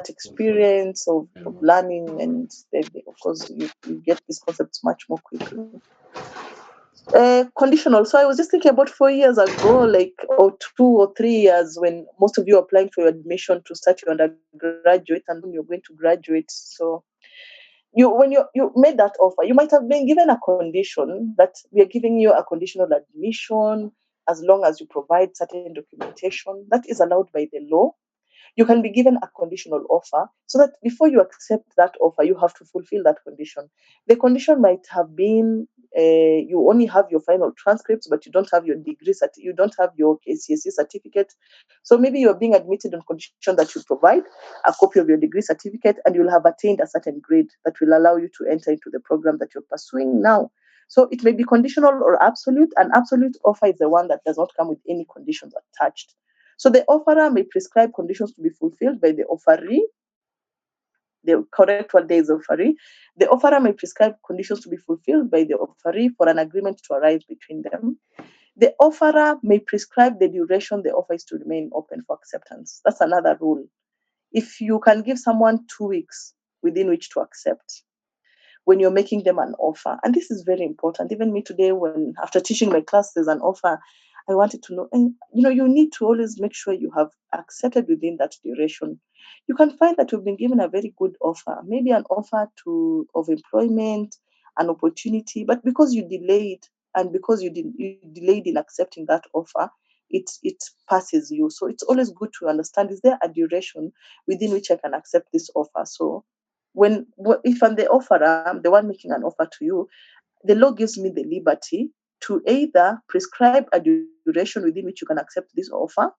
experience of learning, and of course, you get these concepts much more quickly. Conditional. So I was just thinking about 4 years ago, or 2 or 3 years, when most of you are applying for your admission to start your undergraduate, and when you're going to graduate. So when you made that offer, you might have been given a condition that we are giving you a conditional admission as long as you provide certain documentation that is allowed by the law. You can be given a conditional offer, so that before you accept that offer, you have to fulfill that condition. The condition might have been you only have your final transcripts, but you don't have your degree, you don't have your KCSE certificate. So maybe you're being admitted on condition that you provide a copy of your degree certificate, and you'll have attained a certain grade that will allow you to enter into the program that you're pursuing now. So it may be conditional or absolute. An absolute offer is the one that does not come with any conditions attached. So the offerer may prescribe conditions to be fulfilled by the offeree. The correct word there is offeree. The offerer may prescribe conditions to be fulfilled by the offeree for an agreement to arise between them. The offerer may prescribe the duration the offer is to remain open for acceptance. That's another rule. If you can give someone 2 weeks within which to accept, when you're making them an offer, and this is very important. Even me today, when after teaching my class, there's an offer, I wanted to know, and you need to always make sure you have accepted within that duration. You can find that you've been given a very good offer, maybe an offer of employment, an opportunity, but because you delayed, and because you delayed in accepting that offer, it passes you. So it's always good to understand, is there a duration within which I can accept this offer? So if I'm the offerer, I'm the one making an offer to you, the law gives me the liberty to either prescribe a duration within which you can accept this offer.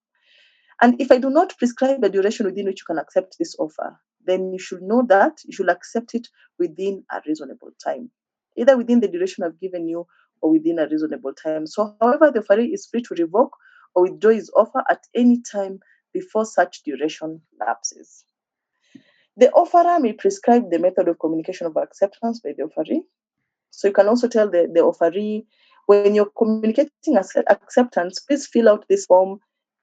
And if I do not prescribe a duration within which you can accept this offer, then you should know that you should accept it within a reasonable time, either within the duration I've given you or within a reasonable time. So however, the offeree is free to revoke or withdraw his offer at any time before such duration lapses. The offerer may prescribe the method of communication of acceptance by the offeree. So you can also tell the offeree, when you're communicating acceptance, please fill out this form,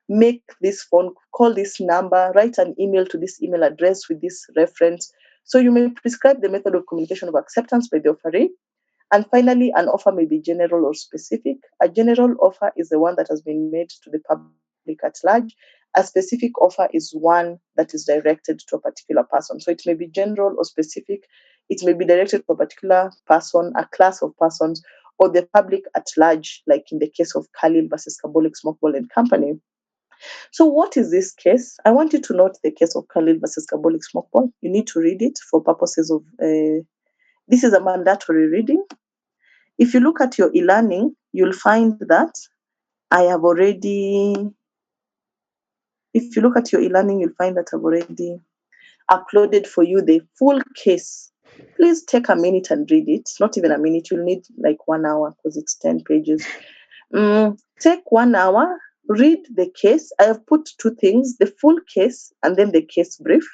make this phone, call this number, write an email to this email address with this reference. So you may prescribe the method of communication of acceptance by the offeree. And finally, an offer may be general or specific. A general offer is the one that has been made to the public at large. A specific offer is one that is directed to a particular person. So it may be general or specific. It may be directed to a particular person, a class of persons, or the public at large, like in the case of Khalil versus Kabolic Smokeball and Company. So what is this case? I want you to note the case of Khalil versus Kabolic Smokeball. You need to read it for purposes of, this is a mandatory reading. If you look at your e-learning, you'll find that I have already, if you look at your e-learning, you'll find that I've already uploaded for you the full case. Please take a minute and read it. Not even a minute, you'll need like 1 hour because it's 10 pages. Take 1 hour, read the case. I have put two things, the full case and then the case brief.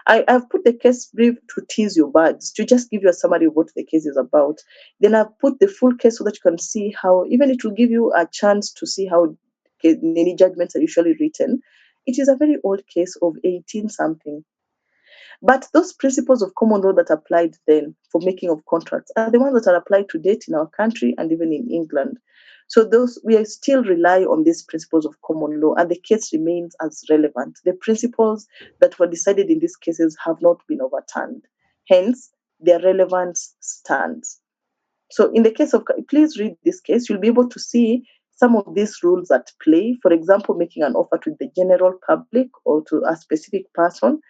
I've put the case brief to tease your buds, to just give you a summary of what the case is about. Then I've put the full case so that you can see how, even it will give you a chance to see how many judgments are usually written. It is a very old case of 18 something. But those principles of common law that applied then for making of contracts are the ones that are applied to date in our country and even in England. So those we are still rely on these principles of common law, and the case remains as relevant. The principles that were decided in these cases have not been overturned. Hence, their relevance stands. So in the case of, please read this case, you'll be able to see some of these rules at play. For example, making an offer to the general public or to a specific person,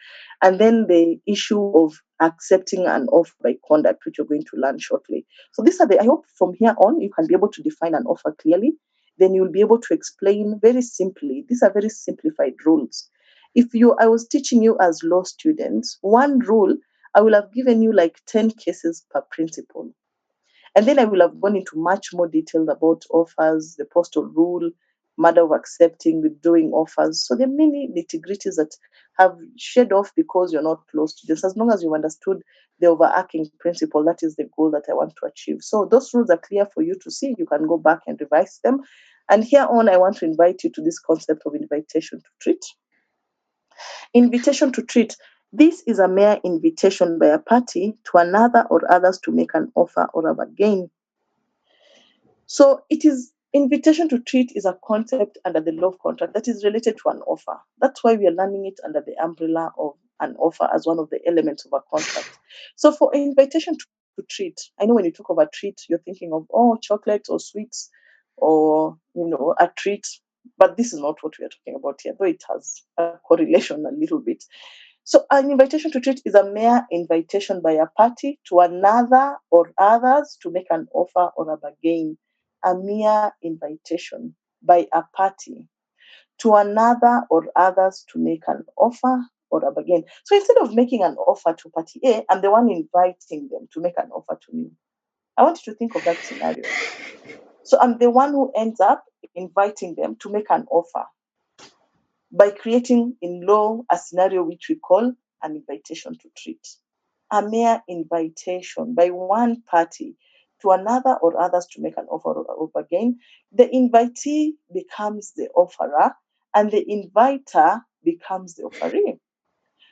and then the issue of accepting an offer by conduct, which you're going to learn shortly. So these are I hope from here on, you can be able to define an offer clearly. Then you'll be able to explain very simply. These are very simplified rules. I was teaching you as law students, one rule, I will have given you like 10 cases per principle. And then I will have gone into much more detail about offers, the postal rule, matter of accepting, withdrawing offers. So there are many nitty-gritties that have shed off because you're not close to this. As long as you've understood the overarching principle, that is the goal that I want to achieve. So those rules are clear for you to see. You can go back and revise them. And here on, I want to invite you to this concept of invitation to treat. Invitation to treat. This is a mere invitation by a party to another or others to make an offer or a bargain. So it is invitation to treat is a concept under the law of contract that is related to an offer. That's why we are learning it under the umbrella of an offer as one of the elements of a contract. So for invitation to treat, I know when you talk of a treat, you're thinking of chocolates or sweets or a treat, but this is not what we are talking about here, though it has a correlation a little bit. So an invitation to treat is a mere invitation by a party to another or others to make an offer or a bargain. A mere invitation by a party to another or others to make an offer or a bargain. So instead of making an offer to party A, I'm the one inviting them to make an offer to me. I want you to think of that scenario. So I'm the one who ends up inviting them to make an offer by creating in law a scenario which we call an invitation to treat. A mere invitation by one party to another or others to make an offer or bargain. The invitee becomes the offerer and the inviter becomes the offeree.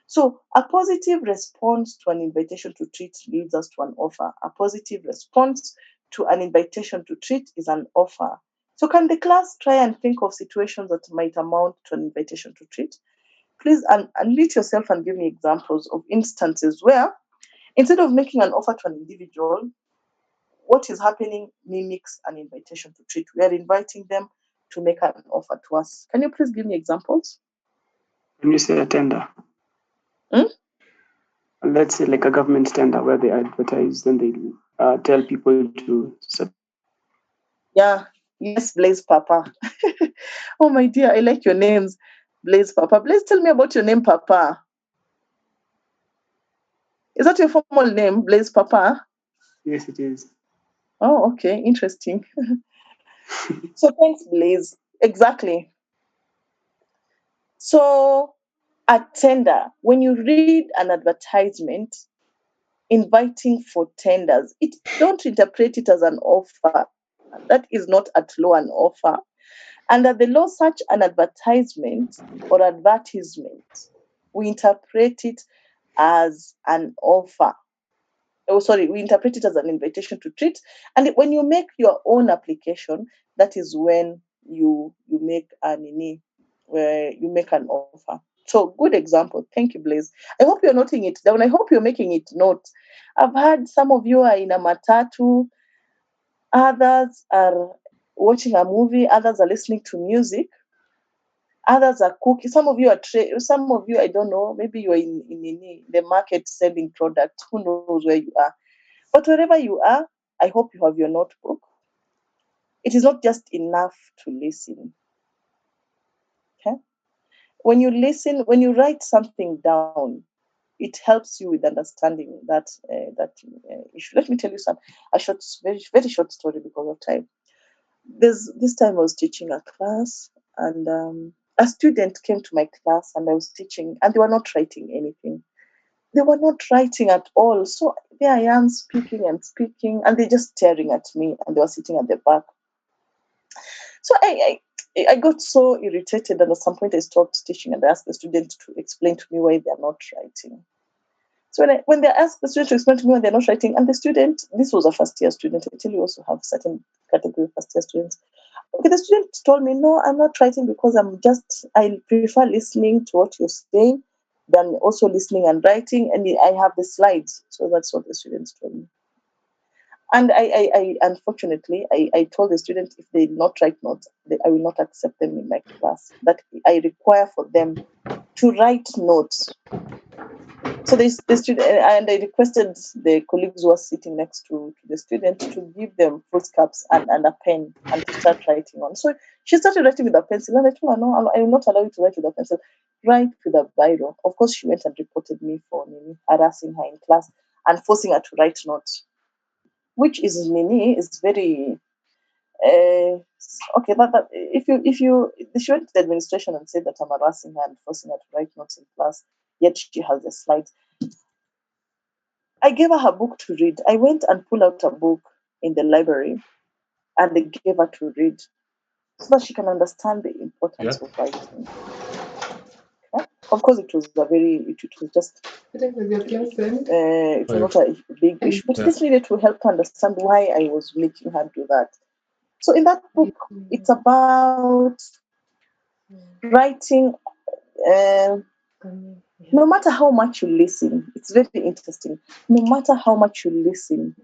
So a positive response to an invitation to treat leads us to an offer. A positive response to an invitation to treat is an offer. So can the class try and think of situations that might amount to an invitation to treat? Please unmute yourself and give me examples of instances where instead of making an offer to an individual, what is happening mimics an invitation to treat. We are inviting them to make an offer to us. Can you please give me examples? When you say a tender, Hmm? let's say like a government tender where they advertise, then they tell people to Yeah. Yes, Blaze Papa. Oh my dear, I like your names. Blaze Papa. Blaze, tell me about your name, Papa. Is that your formal name, Blaze Papa? Yes, it is. Oh, okay. Interesting. So thanks, Blaze. Exactly. So a tender, when you read an advertisement inviting for tenders, don't interpret it as an offer. That is not at law an offer. Under the law, such an advertisement or advertisement, we interpret it as an offer. We interpret it as an invitation to treat. And when you make your own application, that is when you make an offer. So good example. Thank you, Blaze. I hope you're noting it down. I hope you're making it note. I've heard some of you are in a matatu, others are watching a movie, others are listening to music, others are cooking. Some of you I don't know, maybe you're in the market selling products. Who knows where you are? But wherever you are, I hope you have your notebook. It is not just enough to listen. Okay? When you listen, when you write something down, it helps you with understanding that issue. Let me tell you a short, very very short story because of time. This time I was teaching a class, and a student came to my class, and I was teaching, and they were not writing anything. They were not writing at all. So there I am speaking and speaking, and they're just staring at me, and they were sitting at the back. So I got so irritated, and at some point I stopped teaching, and I asked the student to explain to me why they are not writing. So when they asked the student to explain to me why they're not writing, and the student, this was a first year student, I tell you also have certain category of first year students. Okay, the student told me, no, I'm not writing because I prefer listening to what you're saying than also listening and writing, and I have the slides. So that's what the students told me. And I unfortunately, I told the student if they not write notes, I will not accept them in my class. That I require for them to write notes. So the student, and I requested the colleagues who were sitting next to the student to give them foolscaps and a pen and to start writing on. So she started writing with a pencil, and I told her, no, I will not allow you to write with a pencil. Write with a biro. Of course, she went and reported me for harassing her in class and forcing her to write notes, which is very okay. That if you she went to the administration and said that I'm harassing her and forcing her to write notes in class, yet she has the slides. I gave her a book to read. I went and pulled out a book in the library and I gave her to read so that she can understand the importance of writing. Okay? Of course, it was just it was not a big issue, but this needed to help her understand why I was making her do that. So in that book, it's about writing. No matter how much you listen, it's very interesting. No matter how much you listen,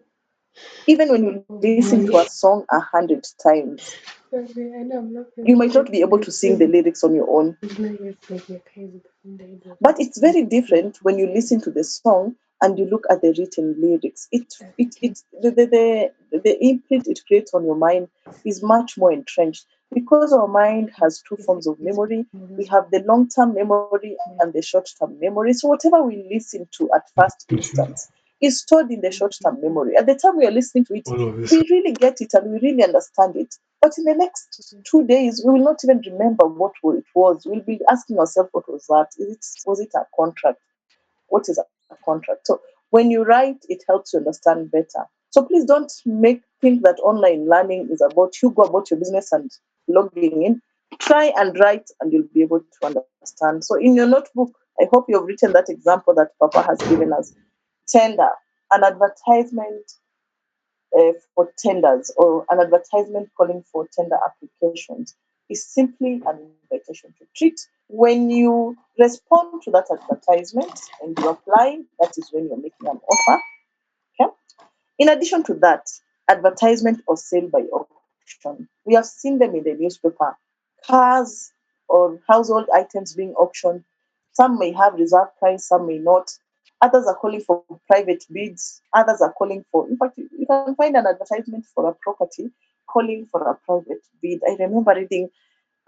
even when you listen to a song 100 times, you might not be able to sing the lyrics on your own. But it's very different when you listen to the song and you look at the written lyrics. The imprint it creates on your mind is much more entrenched because our mind has two forms of memory. We have the long-term memory and the short-term memory. So whatever we listen to at first instance is stored in the short-term memory. At the time we are listening to it, we really get it and we really understand it. But in the next 2 days, we will not even remember what it was. We'll be asking ourselves, what was that? Was it a contract? What is a contract? So when you write, it helps you understand better. So please don't think that online learning is about you go about your business and logging in. Try and write, and you'll be able to understand. So in your notebook, I hope you've written that example that Papa has given us. Tender, an advertisement for tenders or an advertisement calling for tender applications is simply an invitation to treat. When you respond to that advertisement and you apply, that is when you're making an offer. Okay? In addition to that, advertisement or sale by auction. We have seen them in the newspaper. Cars or household items being auctioned. Some may have reserve price, some may not. Others are calling for private bids. Others are calling for, in fact, you can find an advertisement for a property calling for a private bid. I remember reading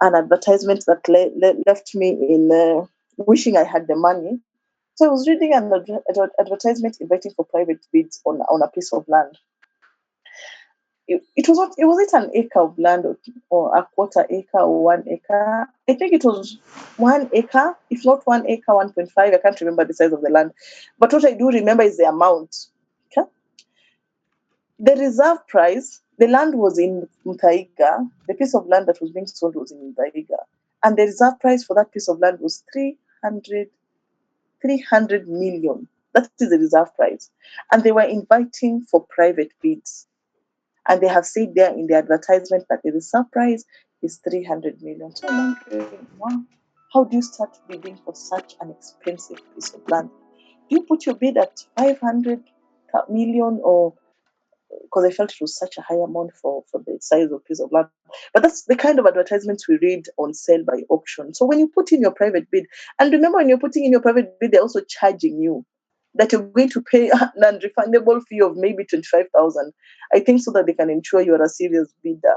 an advertisement that left me in wishing I had the money. So I was reading an advertisement inviting for private bids on a piece of land. It was it an acre of land or a quarter acre or 1 acre? I think it was 1 acre, if not 1 acre, 1.5. I can't remember the size of the land. But what I do remember is the amount. Okay? The reserve price, the land was in Mutaiga. The piece of land that was being sold was in Mutaiga. And the reserve price for that piece of land was 300 million. That is the reserve price. And they were inviting for private bids. And they have said there in the advertisement that the reserve price is 300 million. So I'm wondering, wow, how do you start bidding for such an expensive piece of land? Do you put your bid at 500 million, or because I felt it was such a high amount for the size of piece of land? But that's the kind of advertisements we read on sale by auction. So when you put in your private bid, and remember when you're putting in your private bid, they're also charging you that you're going to pay a non-refundable fee of maybe 25,000. I think so that they can ensure you're a serious bidder.